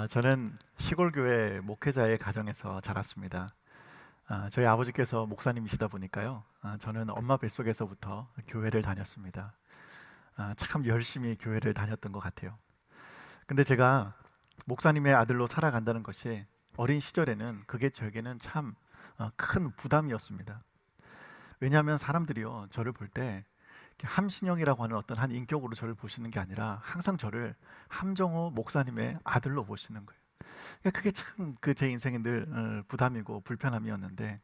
저는 시골 교회 목회자의 가정에서 자랐습니다. 저희 아버지께서 목사님이시다 보니까요. 저는 엄마 뱃속에서부터 교회를 다녔습니다. 참 열심히 교회를 다녔던 것 같아요. 근데 제가 목사님의 아들로 살아간다는 것이 어린 시절에는 그게 저에게는 참 큰 부담이었습니다. 왜냐하면 사람들이요, 저를 볼 때 함신영이라고 하는 어떤 한 인격으로 저를 보시는 게 아니라 항상 저를 함정호 목사님의 아들로 보시는 거예요. 그러니까 그게 참 제 인생에 늘 부담이고 불편함이었는데,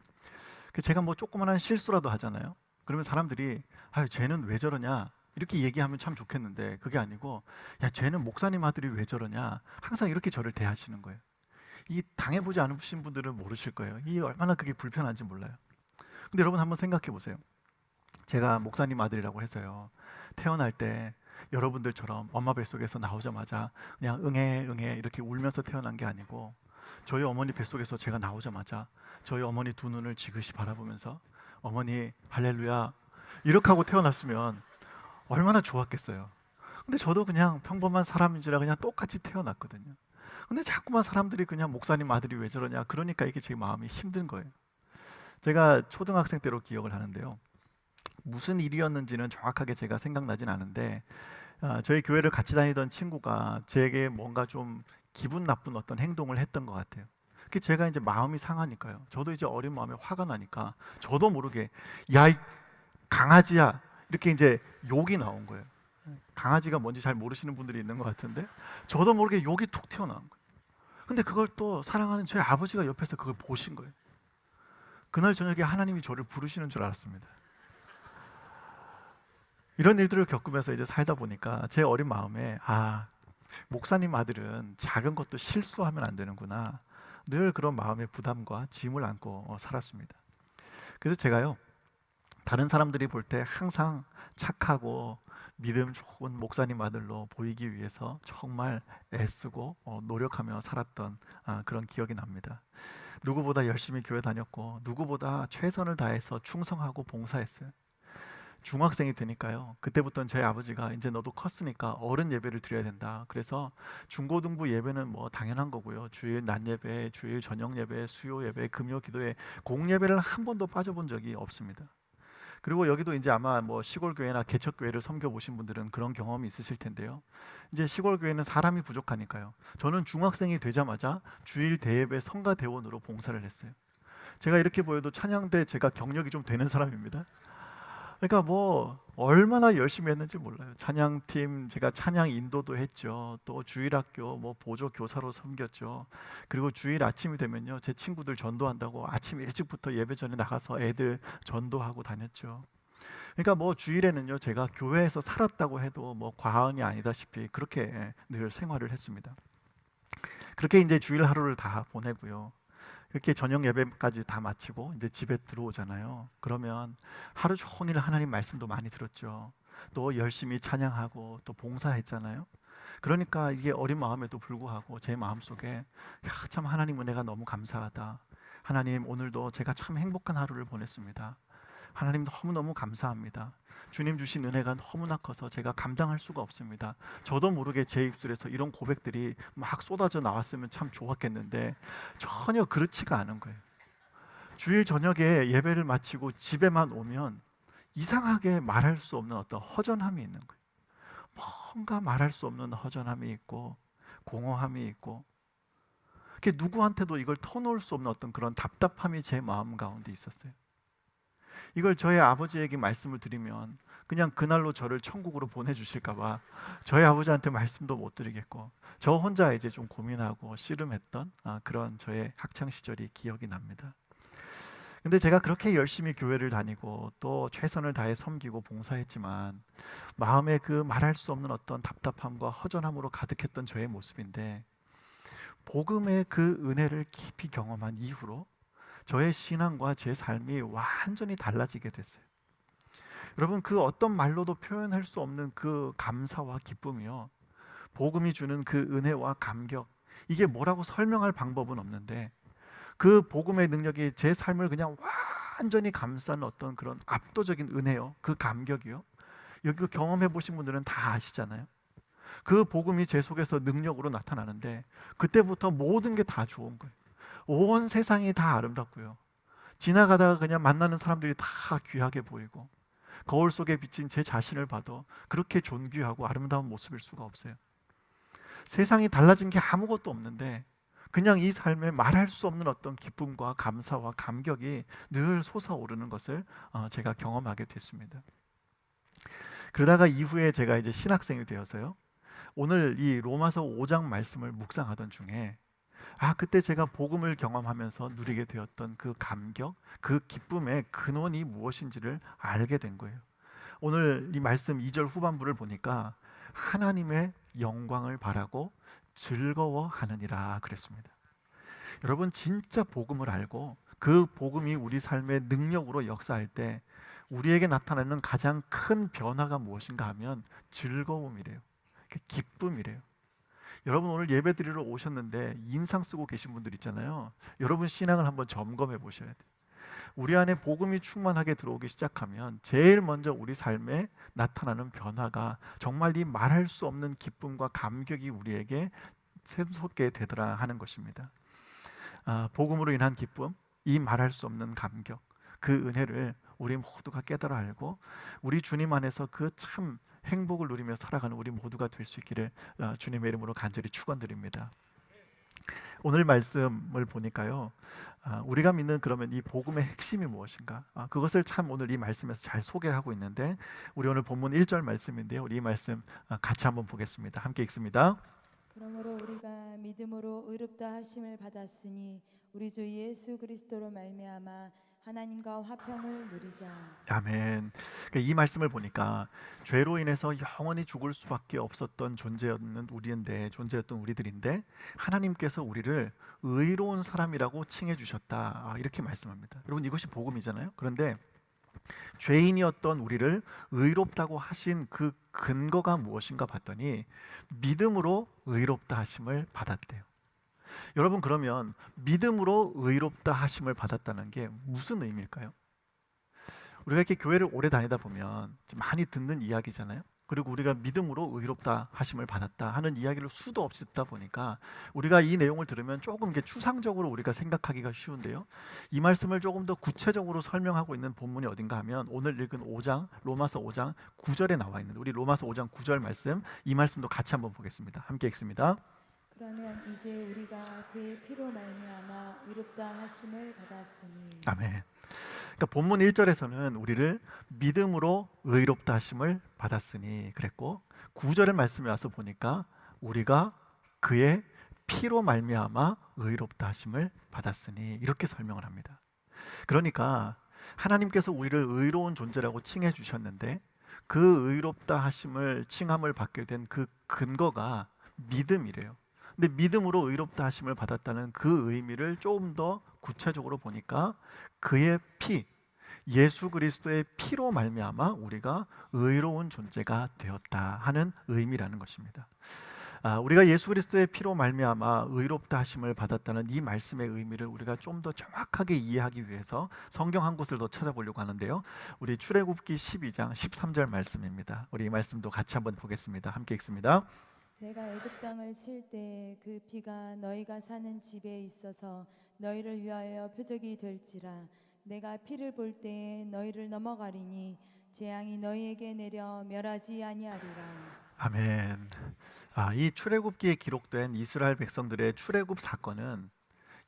제가 뭐 조그만한 실수라도 하잖아요. 그러면 사람들이 아유 쟤는 왜 저러냐 이렇게 얘기하면 참 좋겠는데, 그게 아니고 야 쟤는 목사님 아들이 왜 저러냐, 항상 이렇게 저를 대하시는 거예요. 이 당해보지 않으신 분들은 모르실 거예요. 이 얼마나 그게 불편한지 몰라요. 근데 여러분 한번 생각해 보세요. 제가 목사님 아들이라고 해서요, 태어날 때 여러분들처럼 엄마 뱃속에서 나오자마자 그냥 응애 응애 이렇게 울면서 태어난 게 아니고, 저희 어머니 뱃속에서 제가 나오자마자 저희 어머니 두 눈을 지그시 바라보면서 어머니 할렐루야 이렇게 하고 태어났으면 얼마나 좋았겠어요. 근데 저도 그냥 평범한 사람인지라 그냥 똑같이 태어났거든요. 근데 자꾸만 사람들이 그냥 목사님 아들이 왜 저러냐, 그러니까 이게 제 마음이 힘든 거예요. 제가 초등학생 때로 기억을 하는데요, 무슨 일이었는지는 정확하게 제가 생각나진 않은데, 저희 교회를 같이 다니던 친구가 제게 뭔가 좀 기분 나쁜 어떤 행동을 했던 것 같아요. 그 제가 이제 마음이 상하니까요, 저도 이제 어린 마음에 화가 나니까 저도 모르게 야 이 강아지야 이렇게 이제 욕이 나온 거예요. 강아지가 뭔지 잘 모르시는 분들이 있는 것 같은데, 저도 모르게 욕이 툭 튀어나온 거예요. 근데 그걸 또 사랑하는 저희 아버지가 옆에서 그걸 보신 거예요. 그날 저녁에 하나님이 저를 부르시는 줄 알았습니다. 이런 일들을 겪으면서 이제 살다 보니까 제 어린 마음에 목사님 아들은 작은 것도 실수하면 안 되는구나, 늘 그런 마음의 부담과 짐을 안고 살았습니다. 그래서 제가요, 다른 사람들이 볼 때 항상 착하고 믿음 좋은 목사님 아들로 보이기 위해서 정말 애쓰고 노력하며 살았던 그런 기억이 납니다. 누구보다 열심히 교회 다녔고 누구보다 최선을 다해서 충성하고 봉사했어요. 중학생이 되니까요, 그때부터는 저희 아버지가 이제 너도 컸으니까 어른 예배를 드려야 된다, 그래서 중고등부 예배는 뭐 당연한 거고요, 주일 낮 예배, 주일 저녁 예배, 수요 예배, 금요 기도회, 공예배를 한 번도 빠져본 적이 없습니다. 그리고 여기도 이제 아마 뭐 시골 교회나 개척 교회를 섬겨 보신 분들은 그런 경험이 있으실 텐데요, 이제 시골 교회는 사람이 부족하니까요, 저는 중학생이 되자마자 주일 대예배 성가 대원으로 봉사를 했어요. 제가 이렇게 보여도 찬양대 제가 경력이 좀 되는 사람입니다. 그러니까 뭐 얼마나 열심히 했는지 몰라요. 찬양팀 제가 찬양 인도도 했죠. 또 주일학교 뭐 보조 교사로 섬겼죠. 그리고 주일 아침이 되면요, 제 친구들 전도한다고 아침 일찍부터 예배 전에 나가서 애들 전도하고 다녔죠. 그러니까 뭐 주일에는요, 제가 교회에서 살았다고 해도 뭐 과언이 아니다시피 그렇게 늘 생활을 했습니다. 그렇게 이제 주일 하루를 다 보내고요, 그렇게 저녁 예배까지 다 마치고 이제 집에 들어오잖아요. 그러면 하루 종일 하나님 말씀도 많이 들었죠. 또 열심히 찬양하고 또 봉사했잖아요. 그러니까 이게 어린 마음에도 불구하고 제 마음속에 참 하나님 은혜가 너무 감사하다, 하나님 오늘도 제가 참 행복한 하루를 보냈습니다, 하나님 너무너무 감사합니다, 주님 주신 은혜가 너무나 커서 제가 감당할 수가 없습니다. 저도 모르게 제 입술에서 이런 고백들이 막 쏟아져 나왔으면 참 좋았겠는데 전혀 그렇지가 않은 거예요. 주일 저녁에 예배를 마치고 집에만 오면 이상하게 말할 수 없는 어떤 허전함이 있는 거예요. 뭔가 말할 수 없는 허전함이 있고 공허함이 있고, 누구한테도 이걸 터놓을 수 없는 어떤 그런 답답함이 제 마음 가운데 있었어요. 이걸 저희 아버지에게 말씀을 드리면 그냥 그날로 저를 천국으로 보내주실까봐 저희 아버지한테 말씀도 못 드리겠고, 저 혼자 이제 좀 고민하고 씨름했던 그런 저의 학창 시절이 기억이 납니다. 근데 제가 그렇게 열심히 교회를 다니고 또 최선을 다해 섬기고 봉사했지만 마음에 그 말할 수 없는 어떤 답답함과 허전함으로 가득했던 저의 모습인데, 복음의 그 은혜를 깊이 경험한 이후로 저의 신앙과 제 삶이 완전히 달라지게 됐어요. 여러분, 그 어떤 말로도 표현할 수 없는 그 감사와 기쁨이요, 복음이 주는 그 은혜와 감격, 이게 뭐라고 설명할 방법은 없는데, 그 복음의 능력이 제 삶을 그냥 완전히 감싼 어떤 그런 압도적인 은혜요, 그 감격이요, 여기 경험해 보신 분들은 다 아시잖아요. 그 복음이 제 속에서 능력으로 나타나는데 그때부터 모든 게 다 좋은 거예요. 온 세상이 다 아름답고요. 지나가다가 그냥 만나는 사람들이 다 귀하게 보이고 거울 속에 비친 제 자신을 봐도 그렇게 존귀하고 아름다운 모습일 수가 없어요. 세상이 달라진 게 아무것도 없는데 그냥 이 삶에 말할 수 없는 어떤 기쁨과 감사와 감격이 늘 솟아오르는 것을 제가 경험하게 됐습니다. 그러다가 이후에 제가 이제 신학생이 되어서요. 오늘 이 로마서 5장 말씀을 묵상하던 중에 그때 제가 복음을 경험하면서 누리게 되었던 그 감격, 그 기쁨의 근원이 무엇인지를 알게 된 거예요. 오늘 이 말씀 2절 후반부를 보니까 하나님의 영광을 바라고 즐거워하느니라 그랬습니다. 여러분, 진짜 복음을 알고 그 복음이 우리 삶의 능력으로 역사할 때 우리에게 나타나는 가장 큰 변화가 무엇인가 하면 즐거움이래요. 기쁨이래요. 여러분, 오늘 예배 드리러 오셨는데 인상 쓰고 계신 분들 있잖아요. 여러분 신앙을 한번 점검해 보셔야 돼요. 우리 안에 복음이 충만하게 들어오기 시작하면 제일 먼저 우리 삶에 나타나는 변화가 정말 이 말할 수 없는 기쁨과 감격이 우리에게 샘솟게 되더라 하는 것입니다. 복음으로 인한 기쁨, 이 말할 수 없는 감격, 그 은혜를 우리 모두가 깨달아 알고 우리 주님 안에서 그 참 행복을 누리며 살아가는 우리 모두가 될 수 있기를 주님의 이름으로 간절히 축원드립니다. 오늘 말씀을 보니까요, 우리가 믿는 그러면 이 복음의 핵심이 무엇인가? 그것을 참 오늘 이 말씀에서 잘 소개하고 있는데 우리 오늘 본문 1절 말씀인데요. 우리 이 말씀 같이 한번 보겠습니다. 함께 읽습니다. 그러므로 우리가 믿음으로 의롭다 하심을 받았으니 우리 주 예수 그리스도로 말미암아 하나님과 화평을 누리자. 아멘. 이 말씀을 보니까 죄로 인해서 영원히 죽을 수밖에 없었던 존재였던 우리들인데 하나님께서 우리를 의로운 사람이라고 칭해 주셨다. 이렇게 말씀합니다. 여러분, 이것이 복음이잖아요. 그런데 죄인이었던 우리를 의롭다고 하신 그 근거가 무엇인가 봤더니 믿음으로 의롭다 하심을 받았대요. 여러분, 그러면 믿음으로 의롭다 하심을 받았다는 게 무슨 의미일까요? 우리가 이렇게 교회를 오래 다니다 보면 많이 듣는 이야기잖아요. 그리고 우리가 믿음으로 의롭다 하심을 받았다 하는 이야기를 수도 없이 듣다 보니까 우리가 이 내용을 들으면 조금 이게 추상적으로 우리가 생각하기가 쉬운데요. 이 말씀을 조금 더 구체적으로 설명하고 있는 본문이 어딘가 하면 오늘 읽은 5장, 로마서 5장 9절에 나와 있는 우리 로마서 5장 9절 말씀, 이 말씀도 같이 한번 보겠습니다. 함께 읽습니다. 그러면 이제 우리가 그의 피로 말미암아 의롭다 하심을 받았으니. 아멘. 그러니까 본문 1절에서는 우리를 믿음으로 의롭다 하심을 받았으니 그랬고 9절의 말씀에 와서 보니까 우리가 그의 피로 말미암아 의롭다 하심을 받았으니 이렇게 설명을 합니다. 그러니까 하나님께서 우리를 의로운 존재라고 칭해 주셨는데 그 의롭다 하심을 칭함을 받게 된 그 근거가 믿음이래요. 근데 믿음으로 의롭다 하심을 받았다는 그 의미를 조금 더 구체적으로 보니까 그의 피, 예수 그리스도의 피로 말미암아 우리가 의로운 존재가 되었다 하는 의미라는 것입니다. 우리가 예수 그리스도의 피로 말미암아 의롭다 하심을 받았다는 이 말씀의 의미를 우리가 좀 더 정확하게 이해하기 위해서 성경 한 곳을 더 찾아보려고 하는데요. 우리 출애굽기 12장 13절 말씀입니다. 우리 이 말씀도 같이 한번 보겠습니다. 함께 읽습니다. 내가 애굽 땅을 칠 때 그 피가 너희가 사는 집에 있어서 너희를 위하여 표적이 될지라. 내가 피를 볼 때에 너희를 넘어가리니 재앙이 너희에게 내려 멸하지 아니하리라. 아멘. 이 출애굽기에 기록된 이스라엘 백성들의 출애굽 사건은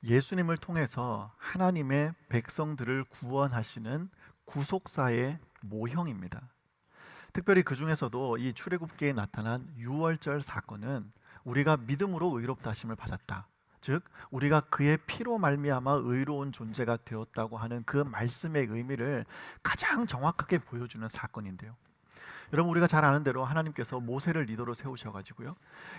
예수님을 통해서 하나님의 백성들을 구원하시는 구속사의 모형입니다. 특별히 그 중에서도 이 출애굽기에 나타난 유월절 사건은 우리가 믿음으로 의롭다 하심을 받았다. 즉 우리가 그의 피로 말미암아 의로운 존재가 되었다고 하는 그 말씀의 의미를 가장 정확하게 보여주는 사건인데요. 여러분, 우리가 잘 아는 대로 하나님께서 모세를 리더로 세우셔가지고요,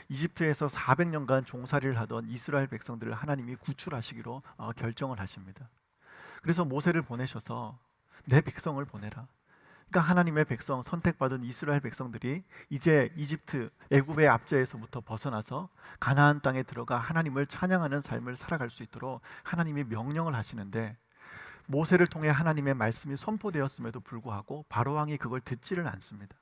이집트에서 400년간 종살이를 하던 이스라엘 백성들을 하나님이 구출하시기로 결정을 하십니다. 그래서 모세를 보내셔서 내 백성을 보내라. 그러니까 하나님의 백성, 선택받은 이스라엘 백성들이 이제 이집트, 애굽의 압제에서부터 벗어나서 가나안 땅에 들어가 하나님을 찬양하는 삶을 살아갈 수 있도록 하나님이 명령을 하시는데 모세를 통해 하나님의 말씀이 선포되었음에도 불구하고 바로왕이 그걸 듣지를 않습니다.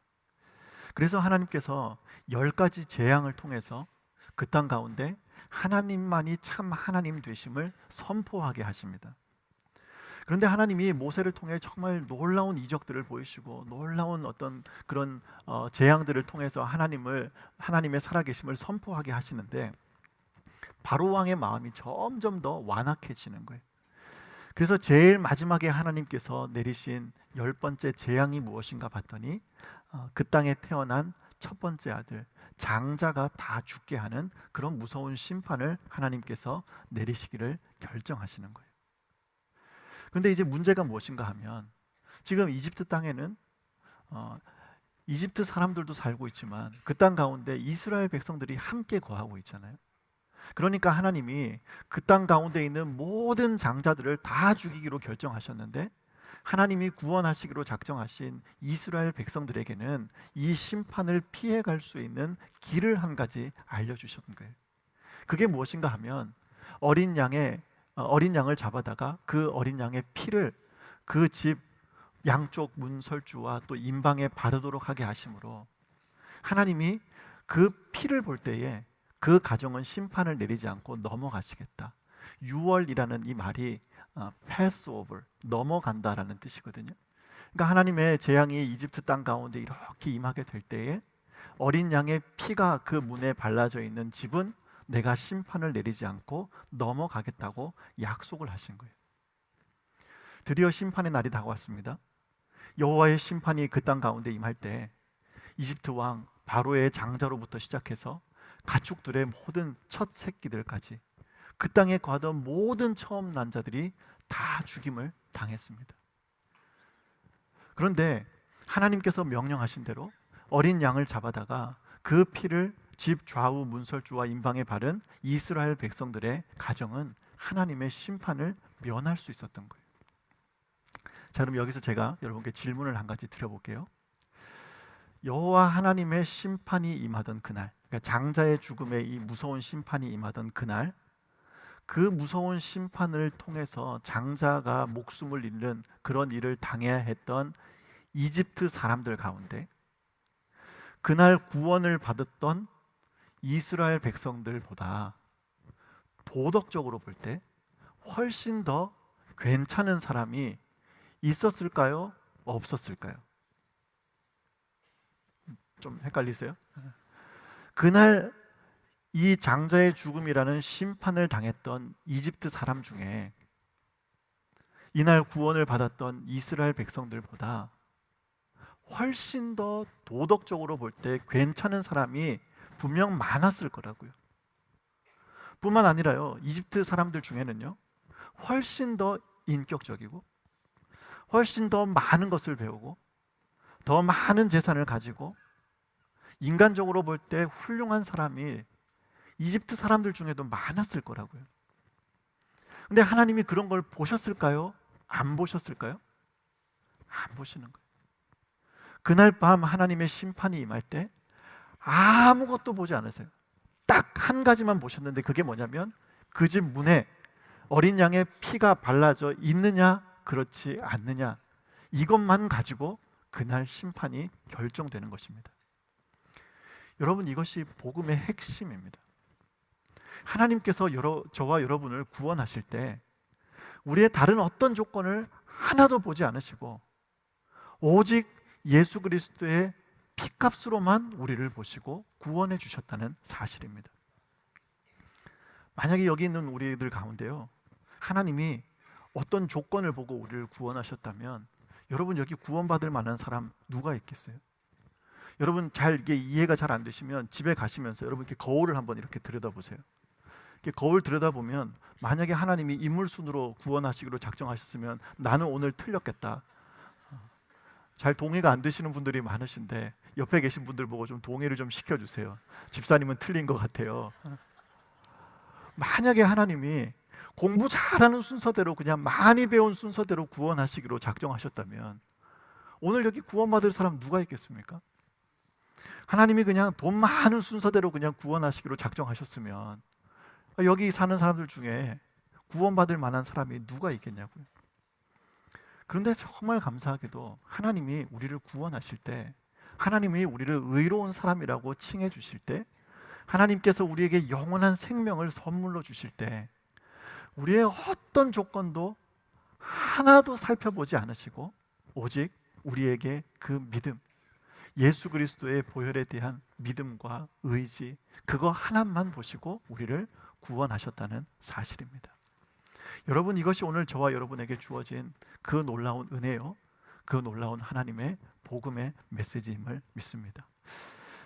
그래서 하나님께서 10가지 재앙을 통해서 그 땅 가운데 하나님만이 참 하나님 되심을 선포하게 하십니다. 그런데 하나님이 모세를 통해 정말 놀라운 이적들을 보이시고 놀라운 어떤 그런 재앙들을 통해서 하나님의 살아계심을 선포하게 하시는데 바로 왕의 마음이 점점 더 완악해지는 거예요. 그래서 제일 마지막에 하나님께서 내리신 10번째 재앙이 무엇인가 봤더니 그 땅에 태어난 첫 번째 아들 장자가 다 죽게 하는 그런 무서운 심판을 하나님께서 내리시기를 결정하시는 거예요. 그런데 이제 문제가 무엇인가 하면 지금 이집트 땅에는 이집트 사람들도 살고 있지만 그 땅 가운데 이스라엘 백성들이 함께 거하고 있잖아요. 그러니까 하나님이 그 땅 가운데 있는 모든 장자들을 다 죽이기로 결정하셨는데 하나님이 구원하시기로 작정하신 이스라엘 백성들에게는 이 심판을 피해갈 수 있는 길을 한 가지 알려주셨던 거예요. 그게 무엇인가 하면 어린 양을 잡아다가 그 어린 양의 피를 그 집 양쪽 문설주와 또 임방에 바르도록 하게 하심으로 하나님이 그 피를 볼 때에 그 가정은 심판을 내리지 않고 넘어가시겠다. 6월이라는 이 말이 Passover, 넘어간다라는 뜻이거든요. 그러니까 하나님의 재앙이 이집트 땅 가운데 이렇게 임하게 될 때에 어린 양의 피가 그 문에 발라져 있는 집은 내가 심판을 내리지 않고 넘어가겠다고 약속을 하신 거예요. 드디어 심판의 날이 다가왔습니다. 여호와의 심판이 그 땅 가운데 임할 때 이집트 왕 바로의 장자로부터 시작해서 가축들의 모든 첫 새끼들까지 그 땅에 거하던 모든 처음 난 자들이 다 죽임을 당했습니다. 그런데 하나님께서 명령하신 대로 어린 양을 잡아다가 그 피를 집 좌우 문설주와 임방에 바른 이스라엘 백성들의 가정은 하나님의 심판을 면할 수 있었던 거예요. 자, 그럼 여기서 제가 여러분께 질문을 한 가지 드려볼게요. 여호와 하나님의 심판이 임하던 그날, 그러니까 장자의 죽음에 이 무서운 심판이 임하던 그날, 그 무서운 심판을 통해서 장자가 목숨을 잃는 그런 일을 당해야 했던 이집트 사람들 가운데 그날 구원을 받았던 이스라엘 백성들보다 도덕적으로 볼 때 훨씬 더 괜찮은 사람이 있었을까요? 없었을까요? 좀 헷갈리세요? 그날 이 장자의 죽음이라는 심판을 당했던 이집트 사람 중에 이날 구원을 받았던 이스라엘 백성들보다 훨씬 더 도덕적으로 볼 때 괜찮은 사람이 분명 많았을 거라고요. 뿐만 아니라요, 이집트 사람들 중에는요, 훨씬 더 인격적이고 훨씬 더 많은 것을 배우고 더 많은 재산을 가지고 인간적으로 볼 때 훌륭한 사람이 이집트 사람들 중에도 많았을 거라고요. 근데 하나님이 그런 걸 보셨을까요? 안 보셨을까요? 안 보시는 거예요. 그날 밤 하나님의 심판이 임할 때 아무것도 보지 않으세요. 딱 한 가지만 보셨는데 그게 뭐냐면 그 집 문에 어린 양의 피가 발라져 있느냐 그렇지 않느냐, 이것만 가지고 그날 심판이 결정되는 것입니다. 여러분, 이것이 복음의 핵심입니다. 하나님께서 저와 여러분을 구원하실 때 우리의 다른 어떤 조건을 하나도 보지 않으시고 오직 예수 그리스도의 피값으로만 우리를 보시고 구원해 주셨다는 사실입니다. 만약에 여기 있는 우리들 가운데요, 하나님이 어떤 조건을 보고 우리를 구원하셨다면 여러분, 여기 구원받을 만한 사람 누가 있겠어요? 여러분, 이게 이해가 잘 안 되시면 집에 가시면서 여러분 이렇게 거울을 한번 이렇게 들여다보세요. 이렇게 거울 들여다보면 만약에 하나님이 인물순으로 구원하시기로 작정하셨으면 나는 오늘 틀렸겠다, 잘 동의가 안 되시는 분들이 많으신데 옆에 계신 분들 보고 좀 동의를 좀 시켜주세요. 집사님은 틀린 것 같아요. 만약에 하나님이 공부 잘하는 순서대로 그냥 많이 배운 순서대로 구원하시기로 작정하셨다면 오늘 여기 구원받을 사람 누가 있겠습니까? 하나님이 그냥 돈 많은 순서대로 그냥 구원하시기로 작정하셨으면 여기 사는 사람들 중에 구원받을 만한 사람이 누가 있겠냐고요. 그런데 정말 감사하게도 하나님이 우리를 구원하실 때 하나님이 우리를 의로운 사람이라고 칭해 주실 때, 하나님께서 우리에게 영원한 생명을 선물로 주실 때, 우리의 어떤 조건도 하나도 살펴보지 않으시고 오직 우리에게 그 믿음, 예수 그리스도의 보혈에 대한 믿음과 의지, 그거 하나만 보시고 우리를 구원하셨다는 사실입니다. 여러분, 이것이 오늘 저와 여러분에게 주어진 그 놀라운 은혜요, 그 놀라운 하나님의 복음의 메시지임을 믿습니다.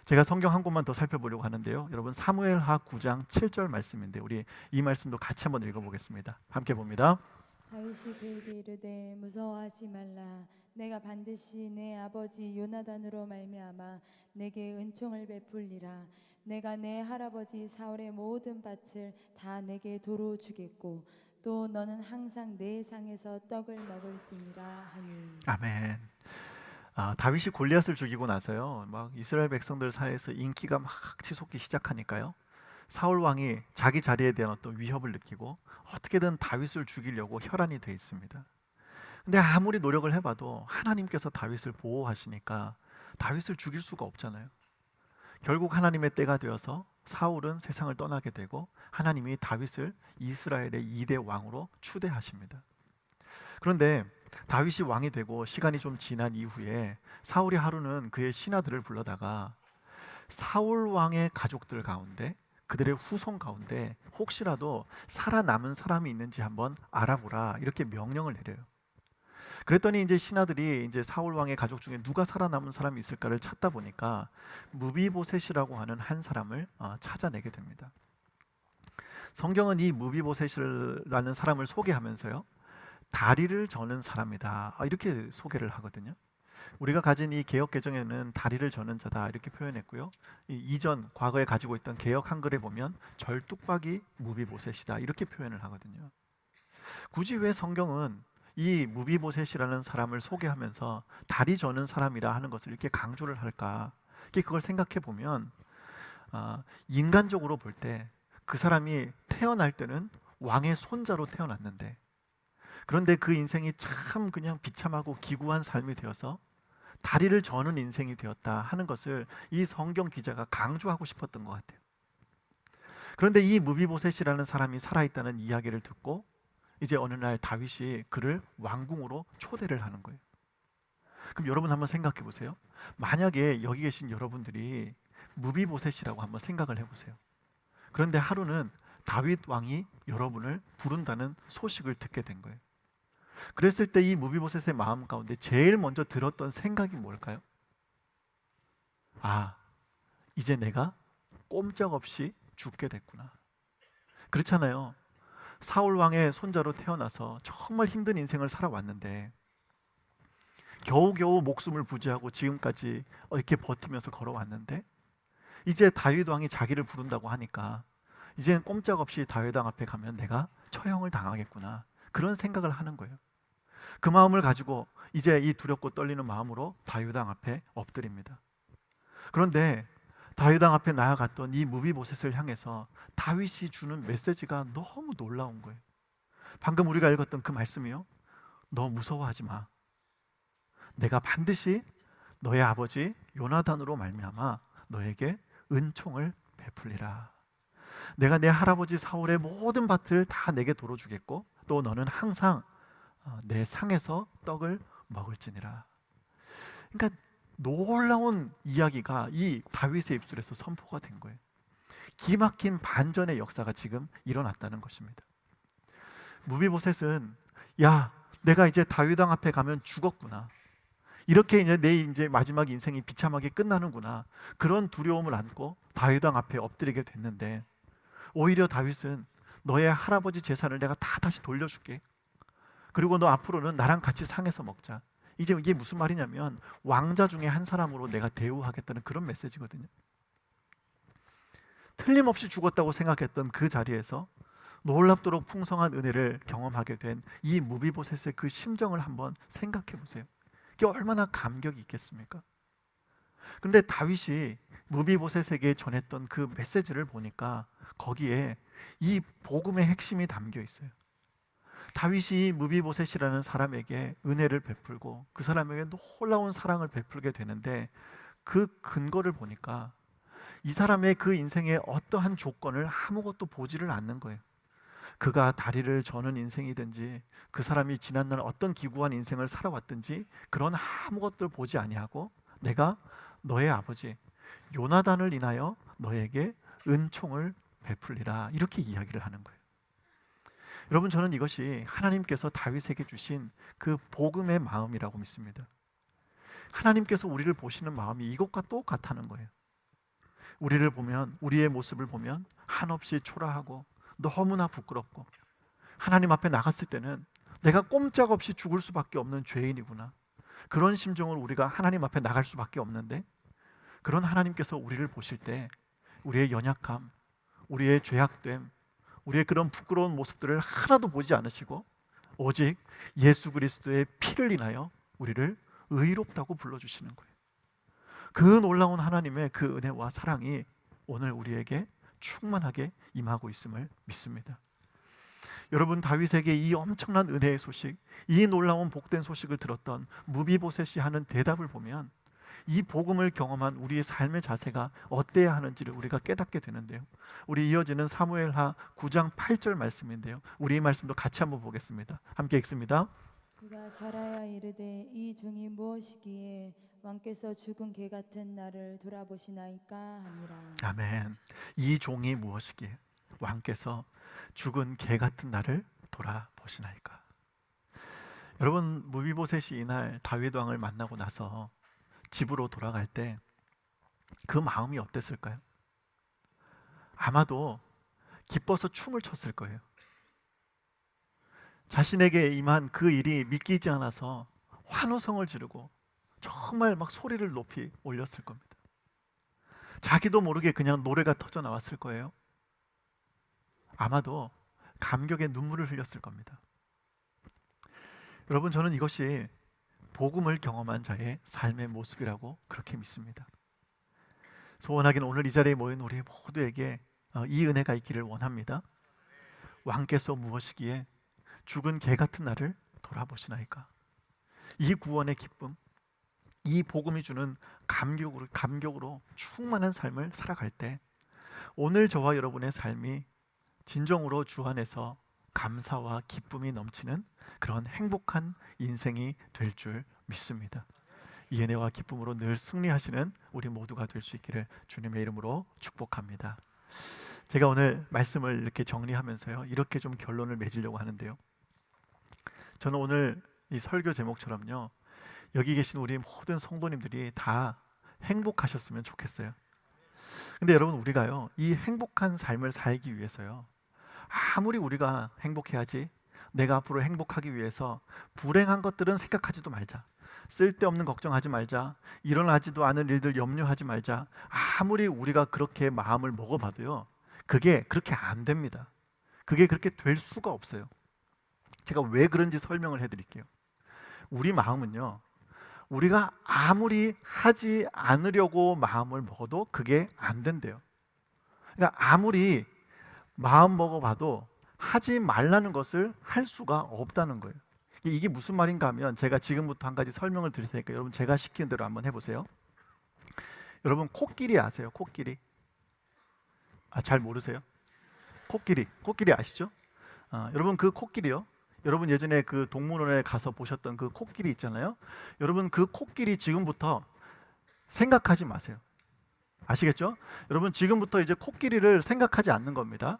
제가 성경 한 곳만 더 살펴보려고 하는데요, 여러분, 사무엘하 9장 7절 말씀인데 우리 이 말씀도 같이 한번 읽어보겠습니다. 함께 봅니다. 다윗이 그에게 이르되 무서워하지 말라. 내가 반드시 내 아버지 요나단으로 말미암아 내게 은총을 베풀리라. 내가 내 할아버지 사울의 모든 밭을 다 내게 도로 주겠고 또 너는 항상 내 상에서 떡을 먹을지니라 하니. 아멘. 다윗이 골리앗을 죽이고 나서요, 막 이스라엘 백성들 사이에서 인기가 막 치솟기 시작하니까요, 사울 왕이 자기 자리에 대한 어떤 위협을 느끼고 어떻게든 다윗을 죽이려고 혈안이 돼 있습니다. 근데 아무리 노력을 해봐도 하나님께서 다윗을 보호하시니까 다윗을 죽일 수가 없잖아요. 결국 하나님의 때가 되어서 사울은 세상을 떠나게 되고 하나님이 다윗을 이스라엘의 2대 왕으로 추대하십니다. 그런데 다윗이 왕이 되고 시간이 좀 지난 이후에 사울이 하루는 그의 신하들을 불러다가 사울 왕의 가족들 가운데, 그들의 후손 가운데 혹시라도 살아남은 사람이 있는지 한번 알아보라, 이렇게 명령을 내려요. 그랬더니 이제 신하들이 이제 사울 왕의 가족 중에 누가 살아남은 사람이 있을까를 찾다 보니까 무비보셋이라고 하는 한 사람을 찾아내게 됩니다. 성경은 이 무비보셋이라는 사람을 소개하면서요, 다리를 저는 사람이다, 이렇게 소개를 하거든요. 우리가 가진 이 개역 개정에는 다리를 저는 자다 이렇게 표현했고요, 이전 과거에 가지고 있던 개역 한글에 보면 절뚝박이 무비보셋이다 이렇게 표현을 하거든요. 굳이 왜 성경은 이 무비보셋이라는 사람을 소개하면서 다리 저는 사람이라 하는 것을 이렇게 강조를 할까? 그걸 생각해 보면 인간적으로 볼 때 그 사람이 태어날 때는 왕의 손자로 태어났는데, 그런데 그 인생이 참 그냥 비참하고 기구한 삶이 되어서 다리를 저는 인생이 되었다 하는 것을 이 성경 기자가 강조하고 싶었던 것 같아요. 그런데 이 무비보셋이라는 사람이 살아있다는 이야기를 듣고 이제 어느 날 다윗이 그를 왕궁으로 초대를 하는 거예요. 그럼 여러분 한번 생각해 보세요. 만약에 여기 계신 여러분들이 무비보셋이라고 한번 생각을 해보세요. 그런데 하루는 다윗 왕이 여러분을 부른다는 소식을 듣게 된 거예요. 그랬을 때 이 무비보셋의 마음 가운데 제일 먼저 들었던 생각이 뭘까요? 이제 내가 꼼짝없이 죽게 됐구나. 그렇잖아요. 사울 왕의 손자로 태어나서 정말 힘든 인생을 살아왔는데 겨우겨우 목숨을 부지하고 지금까지 이렇게 버티면서 걸어왔는데, 이제 다윗 왕이 자기를 부른다고 하니까 이제는 꼼짝없이 다윗 왕 앞에 가면 내가 처형을 당하겠구나, 그런 생각을 하는 거예요. 그 마음을 가지고 이제 이 두렵고 떨리는 마음으로 다윗 왕 앞에 엎드립니다. 그런데 다윗 왕 앞에 나아갔던 이 무비보셋을 향해서 다윗이 주는 메시지가 너무 놀라운 거예요. 방금 우리가 읽었던 그 말씀이요, 너 무서워하지 마. 내가 반드시 너의 아버지 요나단으로 말미암아 너에게 은총을 베풀리라. 내가 내 할아버지 사울의 모든 밭을 다 내게 도로 주겠고 또 너는 항상 내 상에서 떡을 먹을지니라. 그러니까 놀라운 이야기가 이 다윗의 입술에서 선포가 된 거예요. 기막힌 반전의 역사가 지금 일어났다는 것입니다. 무비보셋은 내가 이제 다윗 왕 앞에 가면 죽었구나, 이렇게 이제 내 이제 마지막 인생이 비참하게 끝나는구나, 그런 두려움을 안고 다윗 왕 앞에 엎드리게 됐는데, 오히려 다윗은 너의 할아버지 재산을 내가 다 다시 돌려줄게. 그리고 너 앞으로는 나랑 같이 상에서 먹자. 이제 이게 무슨 말이냐면 왕자 중에 한 사람으로 내가 대우하겠다는 그런 메시지거든요. 틀림없이 죽었다고 생각했던 그 자리에서 놀랍도록 풍성한 은혜를 경험하게 된 이 무비보셋의 그 심정을 한번 생각해 보세요. 이게 얼마나 감격이 있겠습니까? 근데 다윗이 무비보셋에게 전했던 그 메시지를 보니까 거기에 이 복음의 핵심이 담겨 있어요. 다윗이 무비보셋이라는 사람에게 은혜를 베풀고 그 사람에게 놀라운 사랑을 베풀게 되는데, 그 근거를 보니까 이 사람의 그 인생의 어떠한 조건을 아무것도 보지를 않는 거예요. 그가 다리를 저는 인생이든지 그 사람이 지난날 어떤 기구한 인생을 살아왔든지 그런 아무것도 보지 아니하고 내가 너의 아버지 요나단을 인하여 너에게 은총을 베풀리라, 이렇게 이야기를 하는 거예요. 여러분, 저는 이것이 하나님께서 다윗에게 주신 그 복음의 마음이라고 믿습니다. 하나님께서 우리를 보시는 마음이 이것과 똑같다는 거예요. 우리를 보면, 우리의 모습을 보면 한없이 초라하고 너무나 부끄럽고 하나님 앞에 나갔을 때는 내가 꼼짝없이 죽을 수밖에 없는 죄인이구나, 그런 심정을 우리가 하나님 앞에 나갈 수밖에 없는데, 그런 하나님께서 우리를 보실 때 우리의 연약함, 우리의 죄악됨, 우리의 그런 부끄러운 모습들을 하나도 보지 않으시고 오직 예수 그리스도의 피를 인하여 우리를 의롭다고 불러주시는 거예요. 그 놀라운 하나님의 그 은혜와 사랑이 오늘 우리에게 충만하게 임하고 있음을 믿습니다. 여러분, 다윗에게 이 엄청난 은혜의 소식, 이 놀라운 복된 소식을 들었던 무비보셋이 하는 대답을 보면 이 복음을 경험한 우리의 삶의 자세가 어때야 하는지를 우리가 깨닫게 되는데요. 우리 이어지는 사무엘하 9장 8절 말씀인데요, 우리 이 말씀도 같이 한번 보겠습니다. 함께 읽습니다. 그가 살아야 이르되 이 종이 무엇이기에 왕께서 죽은 개 같은 나를 돌아보시나이까 하니라. 아멘. 이 종이 무엇이기에 왕께서 죽은 개 같은 나를 돌아보시나이까. 여러분, 무비보셋이 이날 다윗 왕을 만나고 나서 집으로 돌아갈 때 그 마음이 어땠을까요? 아마도 기뻐서 춤을 췄을 거예요. 자신에게 임한 그 일이 믿기지 않아서 환호성을 지르고 정말 막 소리를 높이 올렸을 겁니다. 자기도 모르게 그냥 노래가 터져 나왔을 거예요. 아마도 감격의 눈물을 흘렸을 겁니다. 여러분, 저는 이것이 복음을 경험한 자의 삶의 모습이라고 그렇게 믿습니다. 소원하기는 오늘 이 자리에 모인 우리 모두에게 이 은혜가 있기를 원합니다. 왕께서 무엇이기에 죽은 개 같은 나를 돌아보시나이까. 이 구원의 기쁨, 이 복음이 주는 감격으로 충만한 삶을 살아갈 때 오늘 저와 여러분의 삶이 진정으로 주 안에서 감사와 기쁨이 넘치는 그런 행복한 인생이 될 줄 믿습니다. 이 은혜와 기쁨으로 늘 승리하시는 우리 모두가 될 수 있기를 주님의 이름으로 축복합니다. 제가 오늘 말씀을 이렇게 정리하면서요, 이렇게 좀 결론을 맺으려고 하는데요, 저는 오늘 이 설교 제목처럼요, 여기 계신 우리 모든 성도님들이 다 행복하셨으면 좋겠어요. 근데 여러분, 우리가요, 이 행복한 삶을 살기 위해서요, 아무리 우리가 행복해야지, 내가 앞으로 행복하기 위해서 불행한 것들은 생각하지도 말자, 쓸데없는 걱정하지 말자, 일어나지도 않은 일들 염려하지 말자, 아무리 우리가 그렇게 마음을 먹어봐도요, 그게 그렇게 안 됩니다. 그게 그렇게 될 수가 없어요. 제가 왜 그런지 설명을 해드릴게요. 우리 마음은요, 우리가 아무리 하지 않으려고 마음을 먹어도 그게 안 된대요. 그러니까 아무리 마음 먹어봐도 하지 말라는 것을 할 수가 없다는 거예요. 이게 무슨 말인가 하면, 제가 지금부터 한 가지 설명을 드릴 테니까 여러분 제가 시키는 대로 한번 해보세요. 여러분, 코끼리 아세요? 코끼리? 잘 모르세요? 코끼리 아시죠? 여러분, 그 코끼리요, 여러분 예전에 그 동물원에 가서 보셨던 그 코끼리 있잖아요. 여러분, 그 코끼리 지금부터 생각하지 마세요. 아시겠죠? 여러분, 지금부터 이제 코끼리를 생각하지 않는 겁니다.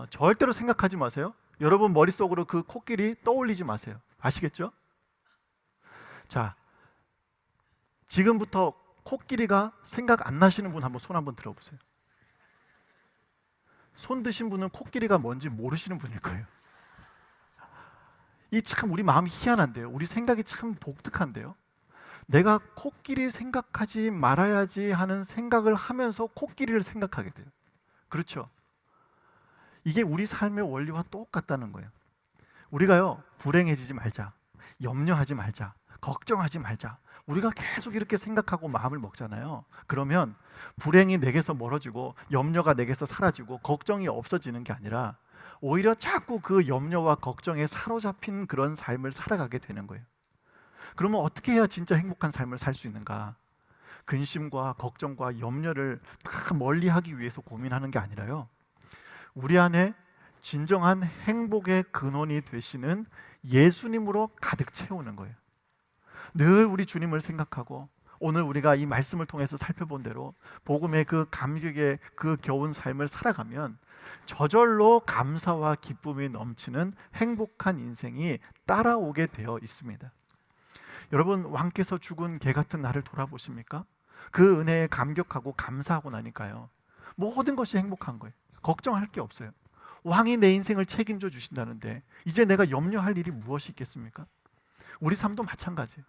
절대로 생각하지 마세요. 여러분 머릿속으로 그 코끼리 떠올리지 마세요. 아시겠죠? 자, 지금부터 코끼리가 생각 안 나시는 분 한번 손 한번 들어보세요. 손 드신 분은 코끼리가 뭔지 모르시는 분일 거예요. 이 참 우리 마음이 희한한데요, 우리 생각이 참 독특한데요, 내가 코끼리 생각하지 말아야지 하는 생각을 하면서 코끼리를 생각하게 돼요. 그렇죠? 이게 우리 삶의 원리와 똑같다는 거예요. 우리가요, 불행해지지 말자, 염려하지 말자, 걱정하지 말자, 우리가 계속 이렇게 생각하고 마음을 먹잖아요. 그러면 불행이 내게서 멀어지고 염려가 내게서 사라지고 걱정이 없어지는 게 아니라 오히려 자꾸 그 염려와 걱정에 사로잡힌 그런 삶을 살아가게 되는 거예요. 그러면 어떻게 해야 진짜 행복한 삶을 살 수 있는가? 근심과 걱정과 염려를 다 멀리하기 위해서 고민하는 게 아니라요, 우리 안에 진정한 행복의 근원이 되시는 예수님으로 가득 채우는 거예요. 늘 우리 주님을 생각하고 오늘 우리가 이 말씀을 통해서 살펴본 대로 복음의 그 감격의 그 겨운 삶을 살아가면 저절로 감사와 기쁨이 넘치는 행복한 인생이 따라오게 되어 있습니다. 여러분, 왕께서 죽은 개 같은 나를 돌아보십니까? 그 은혜에 감격하고 감사하고 나니까요, 모든 것이 행복한 거예요. 걱정할 게 없어요. 왕이 내 인생을 책임져 주신다는데 이제 내가 염려할 일이 무엇이 있겠습니까? 우리 삶도 마찬가지예요.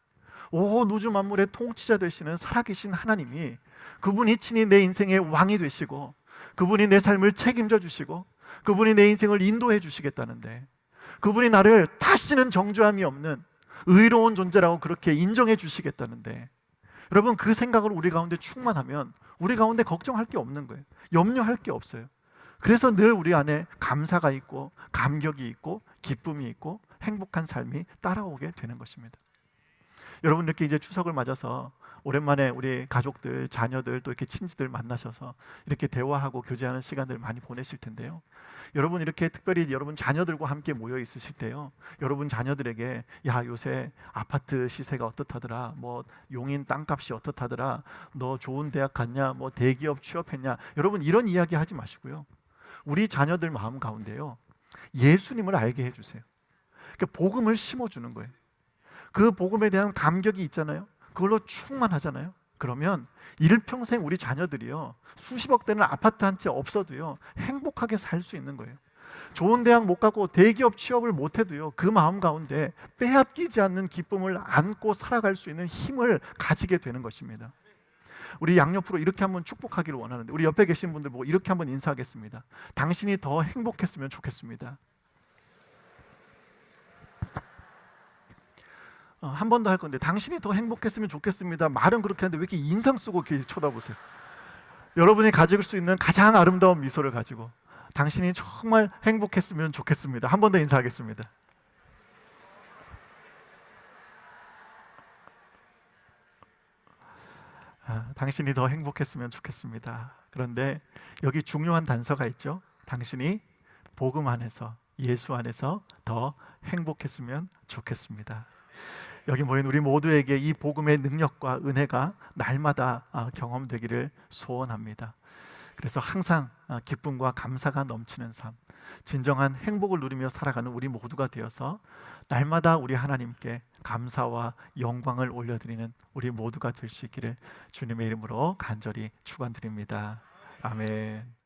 온 우주 만물의 통치자 되시는 살아계신 하나님이, 그분이 친히 내 인생의 왕이 되시고 그분이 내 삶을 책임져 주시고 그분이 내 인생을 인도해 주시겠다는데, 그분이 나를 다시는 정죄함이 없는 의로운 존재라고 그렇게 인정해 주시겠다는데, 여러분, 그 생각을 우리 가운데 충만하면 우리 가운데 걱정할 게 없는 거예요. 염려할 게 없어요. 그래서 늘 우리 안에 감사가 있고 감격이 있고 기쁨이 있고 행복한 삶이 따라오게 되는 것입니다. 여러분, 이렇게 이제 추석을 맞아서 오랜만에 우리 가족들, 자녀들, 또 이렇게 친지들 만나셔서 이렇게 대화하고 교제하는 시간들 많이 보내실 텐데요, 여러분, 이렇게 특별히 여러분 자녀들과 함께 모여 있으실 때요, 여러분 자녀들에게 야, 요새 아파트 시세가 어떻다더라, 뭐 용인 땅값이 어떻다더라, 너 좋은 대학 갔냐, 뭐 대기업 취업했냐, 여러분 이런 이야기 하지 마시고요, 우리 자녀들 마음 가운데요, 예수님을 알게 해주세요. 그러니까 복음을 심어주는 거예요. 그 복음에 대한 감격이 있잖아요. 그걸로 충만하잖아요. 그러면 일평생 우리 자녀들이요, 수십억 되는 아파트 한 채 없어도요 행복하게 살 수 있는 거예요. 좋은 대학 못 가고 대기업 취업을 못 해도요, 그 마음 가운데 빼앗기지 않는 기쁨을 안고 살아갈 수 있는 힘을 가지게 되는 것입니다. 우리 양옆으로 이렇게 한번 축복하기를 원하는데, 우리 옆에 계신 분들 보고 이렇게 한번 인사하겠습니다. 당신이 더 행복했으면 좋겠습니다. 한 번 더 할 건데, 당신이 더 행복했으면 좋겠습니다. 말은 그렇게 하는데 왜 이렇게 인상 쓰고 이렇게 쳐다보세요? 여러분이 가질 수 있는 가장 아름다운 미소를 가지고 당신이 정말 행복했으면 좋겠습니다. 한 번 더 인사하겠습니다. 당신이 더 행복했으면 좋겠습니다. 그런데 여기 중요한 단서가 있죠. 당신이 복음 안에서, 예수 안에서 더 행복했으면 좋겠습니다. 여기 모인 우리 모두에게 이 복음의 능력과 은혜가 날마다 경험되기를 소원합니다. 그래서 항상 기쁨과 감사가 넘치는 삶, 진정한 행복을 누리며 살아가는 우리 모두가 되어서 날마다 우리 하나님께 감사와 영광을 올려드리는 우리 모두가 될 수 있기를 주님의 이름으로 간절히 축원드립니다. 아멘.